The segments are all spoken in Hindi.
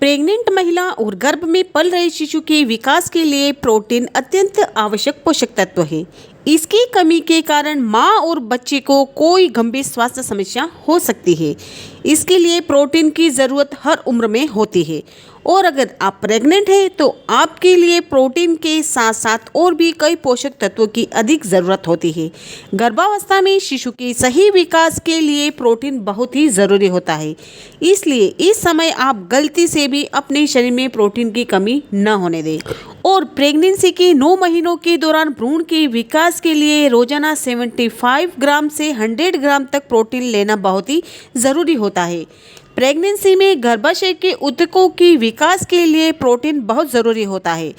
प्रेग्नेंट महिला और गर्भ में पल रहे शिशु के विकास के लिए प्रोटीन अत्यंत आवश्यक पोषक तत्व है। इसकी कमी के कारण मां और बच्चे को कोई गंभीर स्वास्थ्य समस्या हो सकती है। इसके लिए प्रोटीन की ज़रूरत हर उम्र में होती है और अगर आप प्रेग्नेंट हैं तो आपके लिए प्रोटीन के साथ साथ और भी कई पोषक तत्वों की अधिक ज़रूरत होती है। गर्भावस्था में शिशु के सही विकास के लिए प्रोटीन बहुत ही ज़रूरी होता है। इसलिए इस समय आप गलती से भी अपने शरीर में प्रोटीन की कमी न होने दें और प्रेगनेंसी के 9 महीनों के दौरान भ्रूण के विकास के लिए रोजाना 75 ग्राम से 100 ग्राम तक प्रोटीन लेना बहुत ही ज़रूरी होता है। प्रेगनेंसी में गर्भाशय के ऊतकों के विकास के लिए प्रोटीन बहुत ज़रूरी होता है।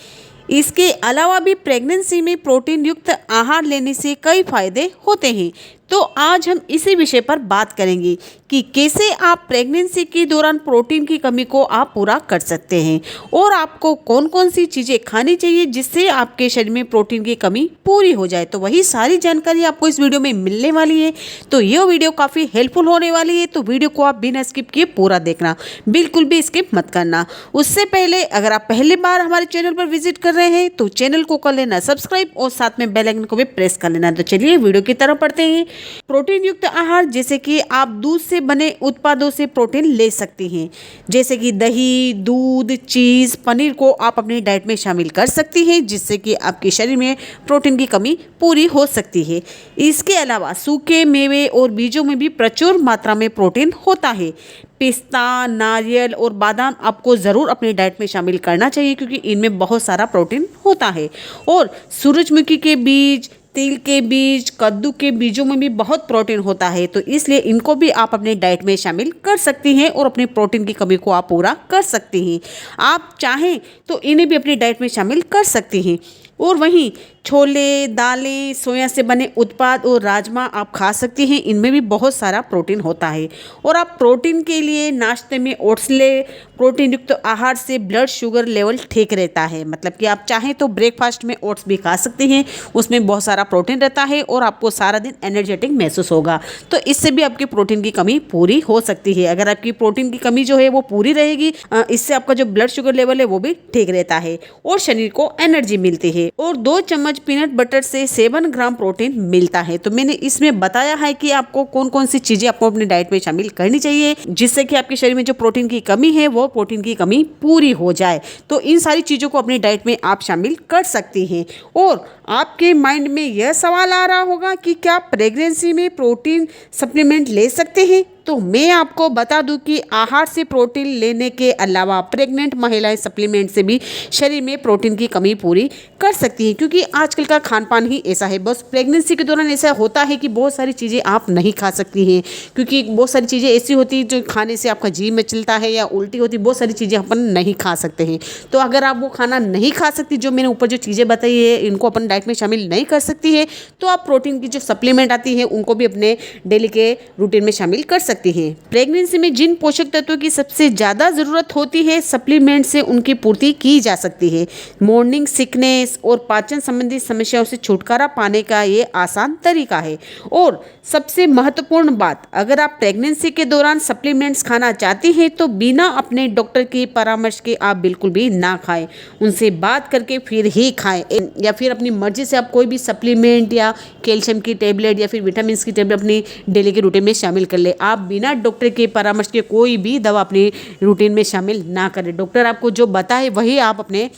इसके अलावा भी प्रेगनेंसी में प्रोटीन युक्त आहार लेने से कई फायदे होते हैं। तो आज हम इसी विषय पर बात करेंगे कि कैसे आप प्रेगनेंसी के दौरान प्रोटीन की कमी को आप पूरा कर सकते हैं और आपको कौन कौन सी चीज़ें खानी चाहिए जिससे आपके शरीर में प्रोटीन की कमी पूरी हो जाए। तो वही सारी जानकारी आपको इस वीडियो में मिलने वाली है। तो यह वीडियो काफ़ी हेल्पफुल होने वाली है, तो वीडियो को आप बिना स्किप किए पूरा देखना, बिल्कुल भी स्किप मत करना। उससे पहले अगर आप पहली बार हमारे चैनल पर विजिट कर रहे हैं तो चैनल को कर लेना सब्सक्राइब और साथ में बेल आइकन को भी प्रेस कर लेना। तो चलिए वीडियो की तरफ बढ़ते हैं। प्रोटीन युक्त आहार, जैसे कि आप दूध से बने उत्पादों से प्रोटीन ले सकती हैं, जैसे कि दही, दूध, चीज़, पनीर को आप अपनी डाइट में शामिल कर सकती हैं, जिससे कि आपके शरीर में प्रोटीन की कमी पूरी हो सकती है। इसके अलावा सूखे मेवे और बीजों में भी प्रचुर मात्रा में प्रोटीन होता है। पिस्ता, नारियल और बादाम आपको ज़रूर अपनी डाइट में शामिल करना चाहिए क्योंकि इनमें बहुत सारा प्रोटीन होता है। और सूरजमुखी के बीज, तिल के बीज, कद्दू के बीजों में भी बहुत प्रोटीन होता है, तो इसलिए इनको भी आप अपने डाइट में शामिल कर सकती हैं और अपनी प्रोटीन की कमी को आप पूरा कर सकती हैं। आप चाहें तो इन्हें भी अपनी डाइट में शामिल कर सकती हैं। और वहीं छोले, दालें, सोया से बने उत्पाद और राजमा आप खा सकती हैं, इनमें भी बहुत सारा प्रोटीन होता है। और आप प्रोटीन के लिए नाश्ते में ओट्स ले। प्रोटीन युक्त आहार से ब्लड शुगर लेवल ठीक रहता है, मतलब कि आप चाहें तो ब्रेकफास्ट में ओट्स भी खा सकते हैं, उसमें बहुत सारा प्रोटीन रहता है और आपको सारा दिन एनर्जेटिक महसूस होगा, तो इससे भी आपकी प्रोटीन की कमी पूरी हो सकती है। अगर आपकी प्रोटीन की कमी जो है वो पूरी रहेगी, इससे आपका जो ब्लड शुगर लेवल है वो भी ठीक रहता है और शरीर को एनर्जी मिलती है। और 2 चम्मच पीनट बटर से 7 ग्राम प्रोटीन मिलता है। तो मैंने इसमें बताया है कि आपको कौन कौन सी चीज़ें आपको अपनी डाइट में शामिल करनी चाहिए जिससे कि आपके शरीर में जो प्रोटीन की कमी है वो प्रोटीन की कमी पूरी हो जाए। तो इन सारी चीज़ों को अपनी डाइट में आप शामिल कर सकती हैं। और आपके माइंड में यह सवाल आ रहा होगा कि क्या प्रेगनेंसी में प्रोटीन सप्लीमेंट ले सकते हैं? तो मैं आपको बता दूं कि आहार से प्रोटीन लेने के अलावा प्रेग्नेंट महिलाएं सप्लीमेंट से भी शरीर में प्रोटीन की कमी पूरी कर सकती हैं, क्योंकि आजकल का खान पान ही ऐसा है। बस प्रेगनेंसी के दौरान ऐसा होता है कि बहुत सारी चीज़ें आप नहीं खा सकती हैं, क्योंकि बहुत सारी चीज़ें ऐसी होती हैं जो खाने से आपका जी में चलता है या उल्टी होती, बहुत सारी चीज़ें अपन नहीं खा सकते हैं। तो अगर आप वो खाना नहीं खा सकती, जो मैंने ऊपर जो चीज़ें बताई है इनको अपन डाइट में शामिल नहीं कर सकती है, तो आप प्रोटीन की जो सप्लीमेंट आती है उनको भी अपने डेली के रूटीन में शामिल कर सकती हैं। प्रेगनेंसी में जिन पोषक तत्वों की सबसे ज़्यादा ज़रूरत होती है, सप्लीमेंट से उनकी पूर्ति की जा सकती है। मॉर्निंग सिकनेस और पाचन संबंधी समस्याओं से छुटकारा पाने का ये आसान तरीका है। और सबसे महत्वपूर्ण बात, अगर आप प्रेगनेंसी के दौरान सप्लीमेंट्स खाना चाहती हैं तो बिना अपने डॉक्टर की परामर्श के आप बिल्कुल भी ना खाएं। उनसे बात करके फिर ही खाएं, या फिर अपनी मर्जी से आप कोई भी सप्लीमेंट या कैल्शियम की टेबलेट या फिर विटामिन की टेबलेट अपनी डेली के रूटीन में शामिल कर ले। आप बिना डॉक्टर के परामर्श के कोई भी दवा अपनी रूटीन में शामिल ना करें। डॉक्टर आपको जो बताए वही आप अपने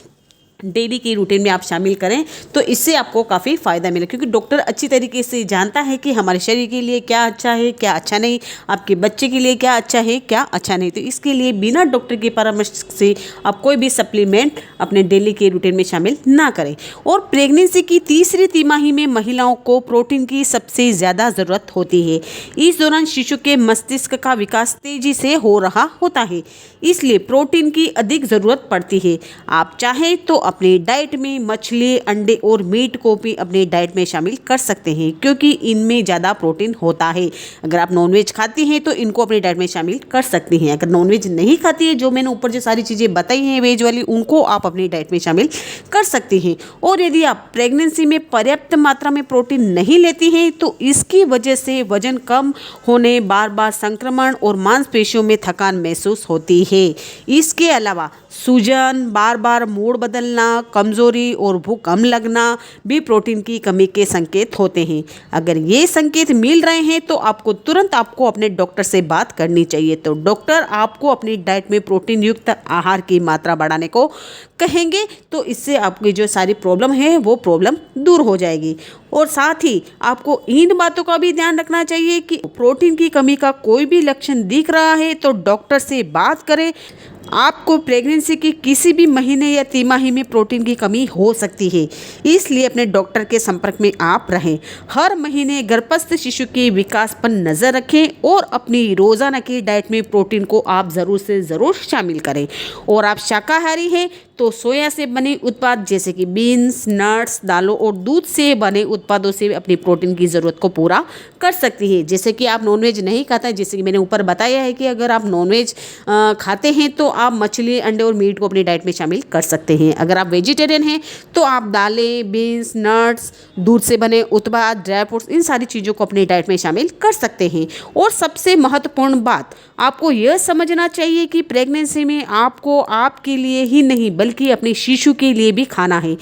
डेली की रूटीन में आप शामिल करें, तो इससे आपको काफ़ी फ़ायदा मिले, क्योंकि डॉक्टर अच्छी तरीके से जानता है कि हमारे शरीर के लिए क्या अच्छा है क्या अच्छा नहीं, आपके बच्चे के लिए क्या अच्छा है क्या अच्छा नहीं। तो इसके लिए बिना डॉक्टर के परामर्श से आप कोई भी सप्लीमेंट अपने डेली के रूटीन में शामिल ना करें। और प्रेगनेंसी की तीसरी तिमाही में महिलाओं को प्रोटीन की सबसे ज़्यादा ज़रूरत होती है। इस दौरान शिशु के मस्तिष्क का विकास तेज़ी से हो रहा होता है, इसलिए प्रोटीन की अधिक ज़रूरत पड़ती है। आप चाहें तो अपनी डाइट में मछली, अंडे और मीट को भी अपनी डाइट में शामिल कर सकते हैं, क्योंकि इनमें ज़्यादा प्रोटीन होता है। अगर आप नॉनवेज खाती हैं तो इनको अपनी डाइट में शामिल कर सकती हैं। अगर नॉनवेज नहीं खाती है, जो मैंने ऊपर जो सारी चीज़ें बताई हैं वेज वाली, उनको आप अपनी डाइट में शामिल कर सकती हैं। और यदि आप प्रेगनेंसी में पर्याप्त मात्रा में प्रोटीन नहीं लेती हैं तो इसकी वजह से वजन कम होने, बार बार संक्रमण और मांसपेशियों में थकान महसूस होती है। इसके अलावा सूजन, बार बार मूड बदलना, कमजोरी और भूख कम लगना भी प्रोटीन की कमी के संकेत होते हैं। अगर ये संकेत मिल रहे हैं तो तुरंत आपको अपने डॉक्टर से बात करनी चाहिए। तो डॉक्टर आपको अपनी डाइट में प्रोटीन युक्त आहार की मात्रा बढ़ाने को कहेंगे, तो इससे आपकी जो सारी प्रॉब्लम है वो प्रॉब्लम दूर हो जाएगी। और साथ ही आपको इन बातों का भी ध्यान रखना चाहिए कि प्रोटीन की कमी का कोई भी लक्षण दिख रहा है तो डॉक्टर से बात करें। आपको प्रेगनेंसी की किसी भी महीने या तिमाही में प्रोटीन की कमी हो सकती है, इसलिए अपने डॉक्टर के संपर्क में आप रहें। हर महीने गर्भस्थ शिशु के विकास पर नज़र रखें और अपनी रोज़ाना की डाइट में प्रोटीन को आप ज़रूर से ज़रूर शामिल करें। और आप शाकाहारी हैं तो सोया से बने उत्पाद जैसे कि बीन्स, नट्स, दालों और दूध से बने उत्पादों से अपनी प्रोटीन की ज़रूरत को पूरा कर सकती है। जैसे कि आप नॉनवेज नहीं खाते हैं, जैसे कि मैंने ऊपर बताया है कि अगर आप नॉनवेज खाते हैं तो आप मछली, अंडे और मीट को अपनी डाइट में शामिल कर सकते हैं। अगर आप वेजिटेरियन हैं तो आप दालें, बीन्स, नट्स, दूध से बने उत्पाद, ड्राई फ्रूट्स, इन सारी चीज़ों को अपनी डाइट में शामिल कर सकते हैं। और सबसे महत्वपूर्ण बात, आपको यह समझना चाहिए कि प्रेगनेंसी में आपको आपके लिए ही नहीं बल्कि अपने शिशु के लिए भी खाना है।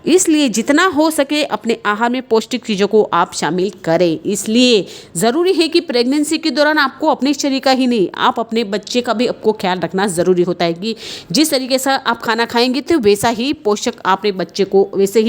इसलिए जितना हो सके अपने आहार में पौष्टिक चीज़ों को आप शामिल करें। इसलिए ज़रूरी है कि प्रेगनेंसी के दौरान आपको अपने शरीर का ही नहीं, आप अपने बच्चे का भी आपको ख्याल रखना ज़रूरी होता है कि जिस तरीके से आप खाना खाएंगे तो वैसे ही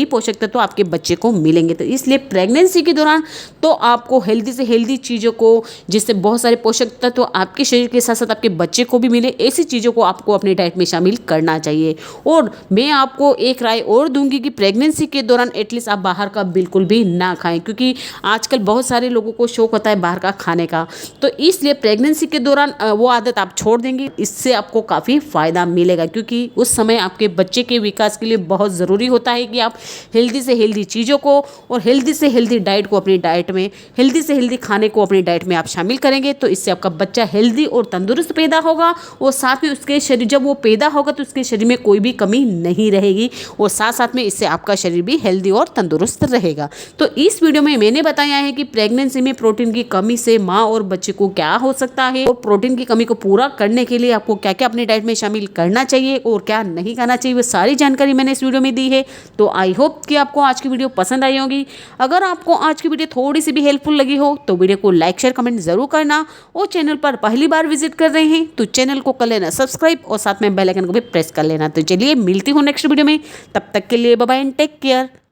पोषक तत्व आपके बच्चे को मिलेंगे। तो इसलिए प्रेगनेंसी के दौरान तो आपको हेल्दी से हेल्दी चीज़ों को, जिससे बहुत सारे पोषक तत्व आपके शरीर के साथ साथ आपके बच्चे को भी मिले, ऐसी चीज़ों को आपको अपने डाइट में शामिल करना चाहिए। और मैं आपको एक राय और दूंगी कि प्रेगनेंसी के दौरान एटलीस्ट आप बाहर का बिल्कुल भी ना खाएं, क्योंकि आजकल बहुत सारे लोगों को शौक होता है बाहर का खाने का। तो इसलिए प्रेगनेंसी के दौरान वो आदत आप छोड़ देंगे, इससे आपको काफ़ी फ़ायदा मिलेगा, क्योंकि उस समय आपके बच्चे के विकास के लिए बहुत ज़रूरी होता है कि आप हेल्दी से हेल्दी चीज़ों को और हेल्दी से हेल्दी डाइट को अपनी डाइट में, हेल्दी से हेल्दी खाने को अपनी डाइट में आप शामिल करेंगे। तो इससे आपका बच्चा हेल्दी और तंदुरुस्त पैदा होगा, और साथ में उसके शरीर, जब वो पैदा होगा तो उसके शरीर में कोई भी कमी नहीं रहेगी, और साथ साथ में इससे आपका शरीर भी हेल्दी और तंदुरुस्त रहेगा। तो इस वीडियो में मैंने बताया है कि प्रेगनेंसी में प्रोटीन की कमी से माँ और बच्चे को क्या हो सकता है, और प्रोटीन की कमी को पूरा करने के लिए आपको क्या क्या अपनी डाइट में शामिल करना चाहिए और क्या नहीं करना चाहिए, वो सारी जानकारी मैंने इस वीडियो में दी है। तो आई होप कि आपको आज की वीडियो पसंद आई होगी। अगर आपको आज की वीडियो थोड़ी सी भी हेल्पफुल लगी हो तो वीडियो को लाइक, शेयर, कमेंट जरूर करना। और चैनल पर पहली बार विजिट कर रहे हैं तो चैनल को कर लेना सब्सक्राइब और साथ में बेल आइकन को भी प्रेस कर लेना। तो चलिए मिलती हूँ नेक्स्ट वीडियो में, तब तक के लिए bye bye and take care.